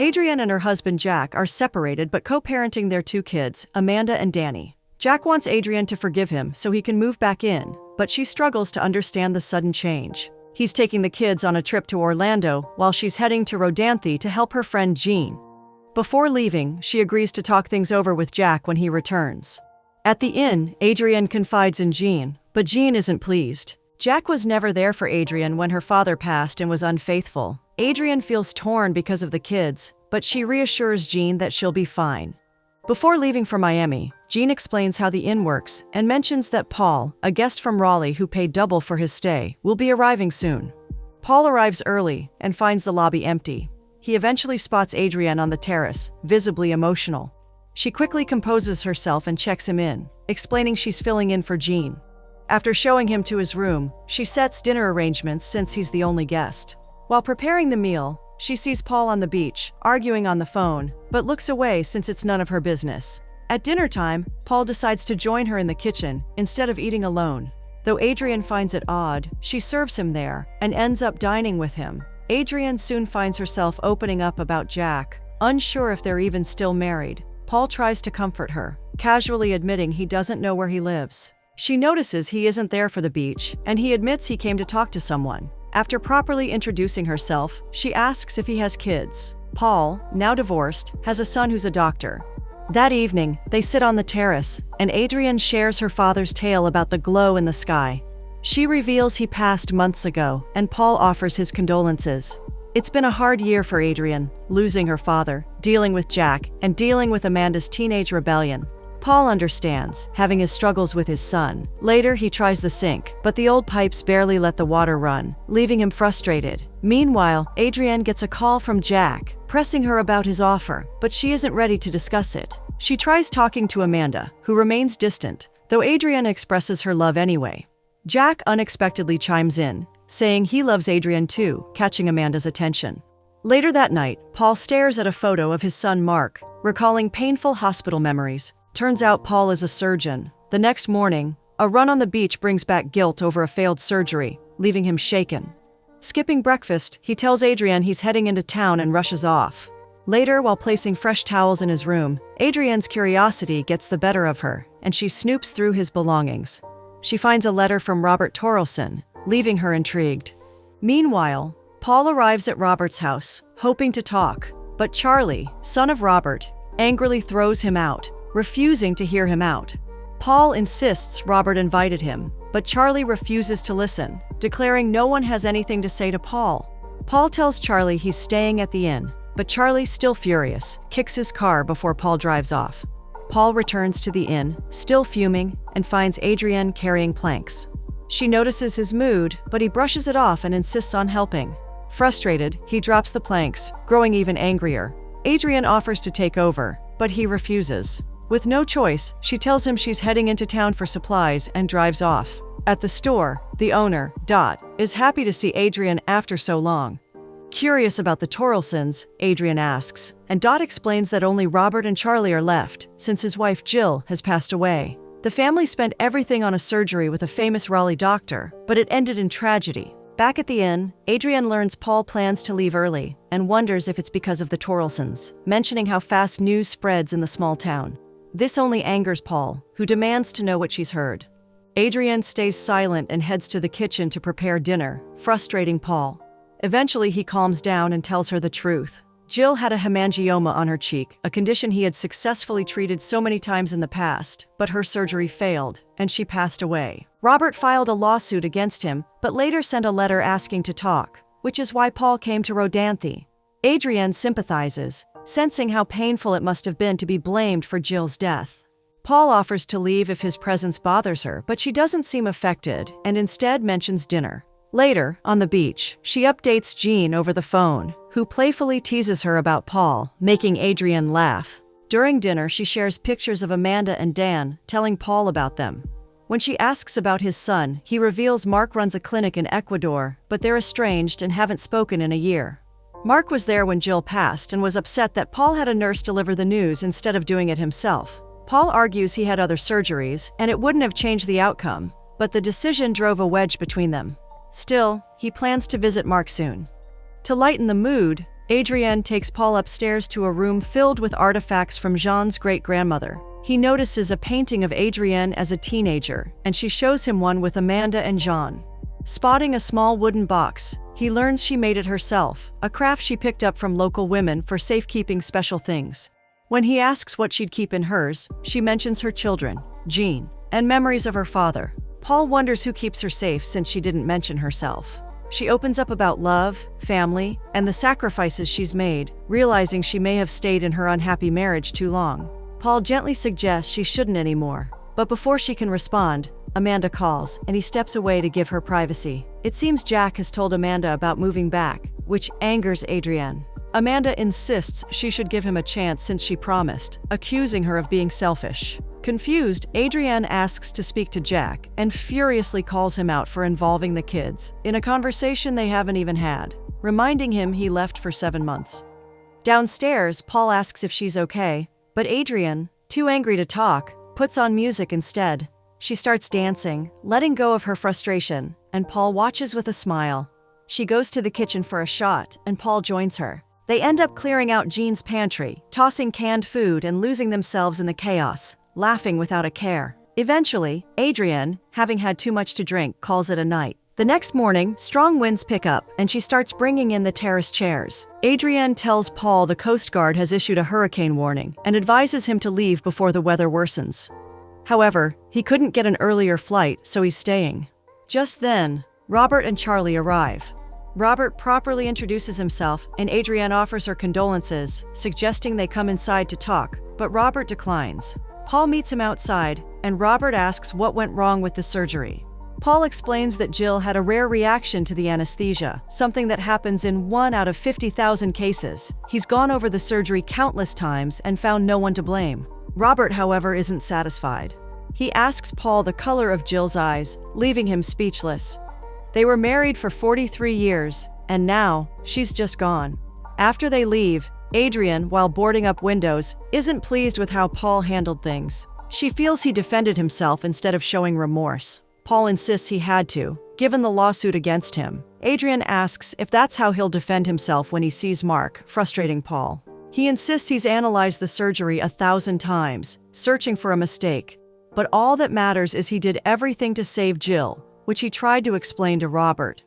Adrienne and her husband Jack are separated but co-parenting their 2 kids, Amanda and Danny. Jack wants Adrienne to forgive him so he can move back in, but she struggles to understand the sudden change. He's taking the kids on a trip to Orlando while she's heading to Rodanthe to help her friend Jean. Before leaving, she agrees to talk things over with Jack when he returns. At the inn, Adrienne confides in Jean, but Jean isn't pleased. Jack was never there for Adrienne when her father passed and was unfaithful. Adrienne feels torn because of the kids, but she reassures Jean that she'll be fine. Before leaving for Miami, Jean explains how the inn works and mentions that Paul, a guest from Raleigh who paid double for his stay, will be arriving soon. Paul arrives early and finds the lobby empty. He eventually spots Adrienne on the terrace, visibly emotional. She quickly composes herself and checks him in, explaining she's filling in for Jean. After showing him to his room, she sets dinner arrangements since he's the only guest. While preparing the meal, she sees Paul on the beach, arguing on the phone, but looks away since it's none of her business. At dinner time, Paul decides to join her in the kitchen instead of eating alone. Though Adrienne finds it odd, she serves him there and ends up dining with him. Adrienne soon finds herself opening up about Jack, unsure if they're even still married. Paul tries to comfort her, casually admitting he doesn't know where he lives. She notices he isn't there for the beach, and he admits he came to talk to someone. After properly introducing herself, she asks if he has kids. Paul, now divorced, has a son who's a doctor. That evening, they sit on the terrace, and Adrienne shares her father's tale about the glow in the sky. She reveals he passed months ago, and Paul offers his condolences. It's been a hard year for Adrienne, losing her father, dealing with Jack, and dealing with Amanda's teenage rebellion. Paul understands, having his struggles with his son. Later, he tries the sink, but the old pipes barely let the water run, leaving him frustrated. Meanwhile, Adrienne gets a call from Jack, pressing her about his offer, but she isn't ready to discuss it. She tries talking to Amanda, who remains distant, though Adrienne expresses her love anyway. Jack unexpectedly chimes in, saying he loves Adrienne too, catching Amanda's attention. Later that night, Paul stares at a photo of his son Mark, recalling painful hospital memories. Turns out Paul is a surgeon. The next morning, a run on the beach brings back guilt over a failed surgery, leaving him shaken. Skipping breakfast, he tells Adrienne he's heading into town and rushes off. Later, while placing fresh towels in his room, Adrienne's curiosity gets the better of her, and she snoops through his belongings. She finds a letter from Robert Torelson, leaving her intrigued. Meanwhile, Paul arrives at Robert's house, hoping to talk, but Charlie, son of Robert, angrily throws him out, refusing to hear him out. Paul insists Robert invited him, but Charlie refuses to listen, declaring no one has anything to say to Paul. Paul tells Charlie he's staying at the inn, but Charlie, still furious, kicks his car before Paul drives off. Paul returns to the inn, still fuming, and finds Adrienne carrying planks. She notices his mood, but he brushes it off and insists on helping. Frustrated, he drops the planks, growing even angrier. Adrienne offers to take over, but he refuses. With no choice, she tells him she's heading into town for supplies and drives off. At the store, the owner, Dot, is happy to see Adrienne after so long. Curious about the Torelsons, Adrienne asks, and Dot explains that only Robert and Charlie are left, since his wife Jill has passed away. The family spent everything on a surgery with a famous Raleigh doctor, but it ended in tragedy. Back at the inn, Adrienne learns Paul plans to leave early and wonders if it's because of the Torelsons, mentioning how fast news spreads in the small town. This only angers Paul, who demands to know what she's heard. Adrienne stays silent and heads to the kitchen to prepare dinner, frustrating Paul. Eventually, he calms down and tells her the truth. Jill had a hemangioma on her cheek, a condition he had successfully treated so many times in the past, but her surgery failed, and she passed away. Robert filed a lawsuit against him, but later sent a letter asking to talk, which is why Paul came to Rodanthe. Adrienne sympathizes, sensing how painful it must have been to be blamed for Jill's death. Paul offers to leave if his presence bothers her, but she doesn't seem affected and instead mentions dinner. Later, on the beach, she updates Jean over the phone, who playfully teases her about Paul, making Adrienne laugh. During dinner, she shares pictures of Amanda and Dan, telling Paul about them. When she asks about his son, he reveals Mark runs a clinic in Ecuador, but they're estranged and haven't spoken in a year. Mark was there when Jill passed and was upset that Paul had a nurse deliver the news instead of doing it himself. Paul argues he had other surgeries, and it wouldn't have changed the outcome, but the decision drove a wedge between them. Still, he plans to visit Mark soon. To lighten the mood, Adrienne takes Paul upstairs to a room filled with artifacts from Jean's great-grandmother. He notices a painting of Adrienne as a teenager, and she shows him one with Amanda and Jean. Spotting a small wooden box, he learns she made it herself, a craft she picked up from local women for safekeeping special things. When he asks what she'd keep in hers, she mentions her children, Jean, and memories of her father. Paul wonders who keeps her safe since she didn't mention herself. She opens up about love, family, and the sacrifices she's made, realizing she may have stayed in her unhappy marriage too long. Paul gently suggests she shouldn't anymore, but before she can respond, Amanda calls, and he steps away to give her privacy. It seems Jack has told Amanda about moving back, which angers Adrienne. Amanda insists she should give him a chance since she promised, accusing her of being selfish. Confused, Adrienne asks to speak to Jack and furiously calls him out for involving the kids in a conversation they haven't even had, reminding him he left for 7 months. Downstairs, Paul asks if she's okay, but Adrienne, too angry to talk, puts on music instead. She starts dancing, letting go of her frustration, and Paul watches with a smile. She goes to the kitchen for a shot, and Paul joins her. They end up clearing out Jean's pantry, tossing canned food and losing themselves in the chaos, laughing without a care. Eventually, Adrienne, having had too much to drink, calls it a night. The next morning, strong winds pick up, and she starts bringing in the terrace chairs. Adrienne tells Paul the Coast Guard has issued a hurricane warning and advises him to leave before the weather worsens. However, he couldn't get an earlier flight, so he's staying. Just then, Robert and Charlie arrive. Robert properly introduces himself, and Adrienne offers her condolences, suggesting they come inside to talk, but Robert declines. Paul meets him outside, and Robert asks what went wrong with the surgery. Paul explains that Jill had a rare reaction to the anesthesia, something that happens in 1 out of 50,000 cases. He's gone over the surgery countless times and found no one to blame. Robert, however, isn't satisfied. He asks Paul the color of Jill's eyes, leaving him speechless. They were married for 43 years, and now, she's just gone. After they leave, Adrienne, while boarding up windows, isn't pleased with how Paul handled things. She feels he defended himself instead of showing remorse. Paul insists he had to, given the lawsuit against him. Adrienne asks if that's how he'll defend himself when he sees Mark, frustrating Paul. He insists he's analyzed the surgery 1,000 times, searching for a mistake. But all that matters is he did everything to save Jill, which he tried to explain to Robert.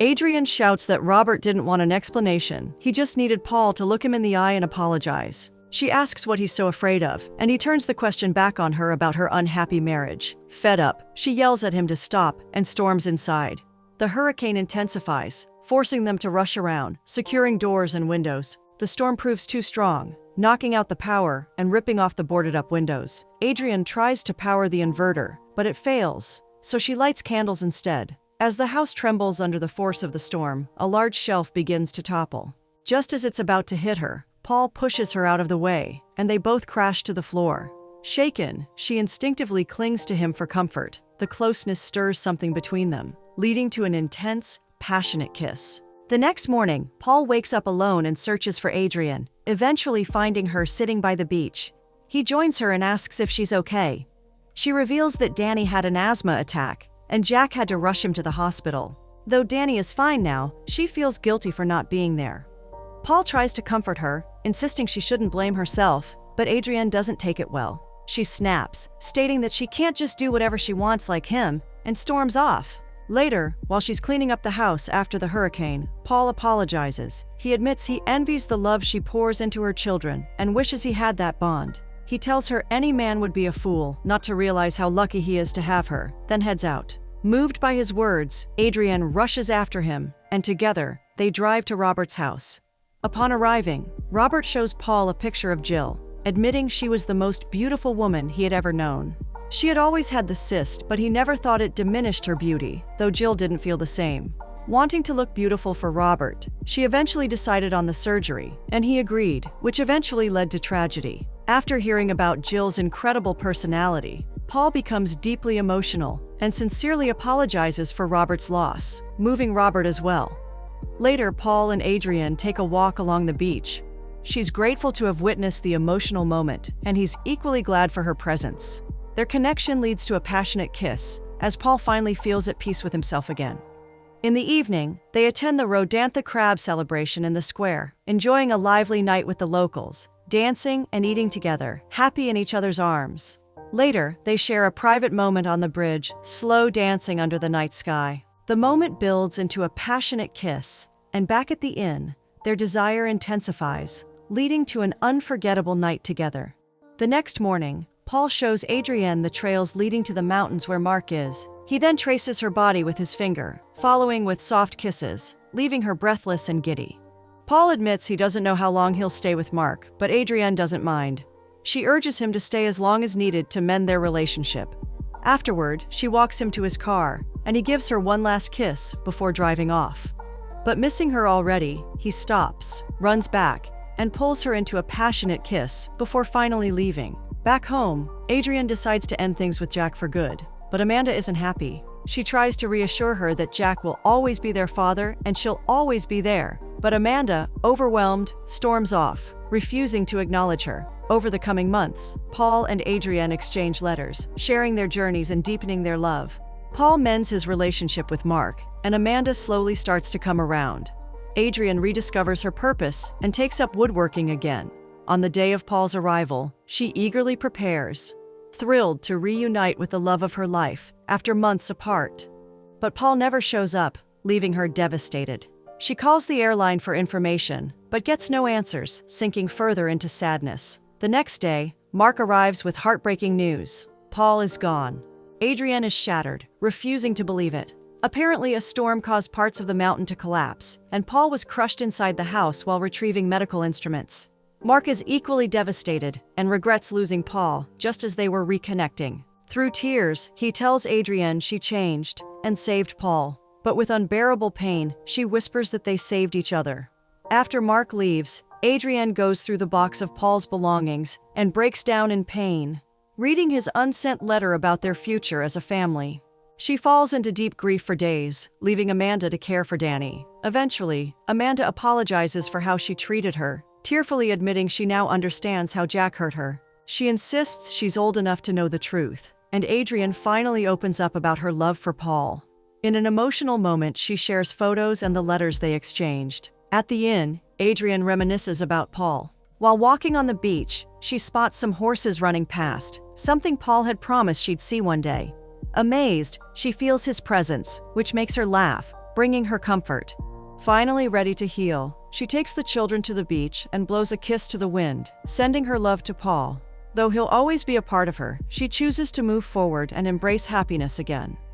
Adrienne shouts that Robert didn't want an explanation, he just needed Paul to look him in the eye and apologize. She asks what he's so afraid of, and he turns the question back on her about her unhappy marriage. Fed up, she yells at him to stop and storms inside. The hurricane intensifies, forcing them to rush around, securing doors and windows. The storm proves too strong, knocking out the power and ripping off the boarded-up windows. Adrienne tries to power the inverter, but it fails, so she lights candles instead. As the house trembles under the force of the storm, a large shelf begins to topple. Just as it's about to hit her, Paul pushes her out of the way, and they both crash to the floor. Shaken, she instinctively clings to him for comfort. The closeness stirs something between them, leading to an intense, passionate kiss. The next morning, Paul wakes up alone and searches for Adrienne, eventually finding her sitting by the beach. He joins her and asks if she's okay. She reveals that Danny had an asthma attack, and Jack had to rush him to the hospital. Though Danny is fine now, she feels guilty for not being there. Paul tries to comfort her, insisting she shouldn't blame herself, but Adrienne doesn't take it well. She snaps, stating that she can't just do whatever she wants like him, and storms off. Later, while she's cleaning up the house after the hurricane, Paul apologizes. He admits he envies the love she pours into her children and wishes he had that bond. He tells her any man would be a fool not to realize how lucky he is to have her, then heads out. Moved by his words, Adrienne rushes after him, and together, they drive to Robert's house. Upon arriving, Robert shows Paul a picture of Jill, admitting she was the most beautiful woman he had ever known. She had always had the cyst, but he never thought it diminished her beauty, though Jill didn't feel the same. Wanting to look beautiful for Robert, she eventually decided on the surgery, and he agreed, which eventually led to tragedy. After hearing about Jill's incredible personality, Paul becomes deeply emotional and sincerely apologizes for Robert's loss, moving Robert as well. Later, Paul and Adrienne take a walk along the beach. She's grateful to have witnessed the emotional moment, and he's equally glad for her presence. Their connection leads to a passionate kiss, as Paul finally feels at peace with himself again. In the evening, they attend the Rodantha crab celebration in the square, enjoying a lively night with the locals, dancing and eating together, happy in each other's arms. Later, they share a private moment on the bridge, slow dancing under the night sky. The moment builds into a passionate kiss, and back at the inn, their desire intensifies, leading to an unforgettable night together. The next morning, Paul shows Adrienne the trails leading to the mountains where Mark is. He then traces her body with his finger, following with soft kisses, leaving her breathless and giddy. Paul admits he doesn't know how long he'll stay with Mark, but Adrienne doesn't mind. She urges him to stay as long as needed to mend their relationship. Afterward, she walks him to his car, and he gives her one last kiss before driving off. But missing her already, he stops, runs back, and pulls her into a passionate kiss before finally leaving. Back home, Adrienne decides to end things with Jack for good, but Amanda isn't happy. She tries to reassure her that Jack will always be their father and she'll always be there. But Amanda, overwhelmed, storms off, refusing to acknowledge her. Over the coming months, Paul and Adrienne exchange letters, sharing their journeys and deepening their love. Paul mends his relationship with Mark, and Amanda slowly starts to come around. Adrienne rediscovers her purpose and takes up woodworking again. On the day of Paul's arrival, she eagerly prepares, thrilled to reunite with the love of her life after months apart. But Paul never shows up, leaving her devastated. She calls the airline for information, but gets no answers, sinking further into sadness. The next day, Mark arrives with heartbreaking news. Paul is gone. Adrienne is shattered, refusing to believe it. Apparently, a storm caused parts of the mountain to collapse, and Paul was crushed inside the house while retrieving medical instruments. Mark is equally devastated and regrets losing Paul, just as they were reconnecting. Through tears, he tells Adrienne she changed and saved Paul. But with unbearable pain, she whispers that they saved each other. After Mark leaves, Adrienne goes through the box of Paul's belongings and breaks down in pain, reading his unsent letter about their future as a family. She falls into deep grief for days, leaving Amanda to care for Danny. Eventually, Amanda apologizes for how she treated her, tearfully admitting she now understands how Jack hurt her. She insists she's old enough to know the truth, and Adrienne finally opens up about her love for Paul. In an emotional moment, she shares photos and the letters they exchanged. At the inn, Adrienne reminisces about Paul. While walking on the beach, she spots some horses running past, something Paul had promised she'd see one day. Amazed, she feels his presence, which makes her laugh, bringing her comfort. Finally ready to heal, she takes the children to the beach and blows a kiss to the wind, sending her love to Paul. Though he'll always be a part of her, she chooses to move forward and embrace happiness again.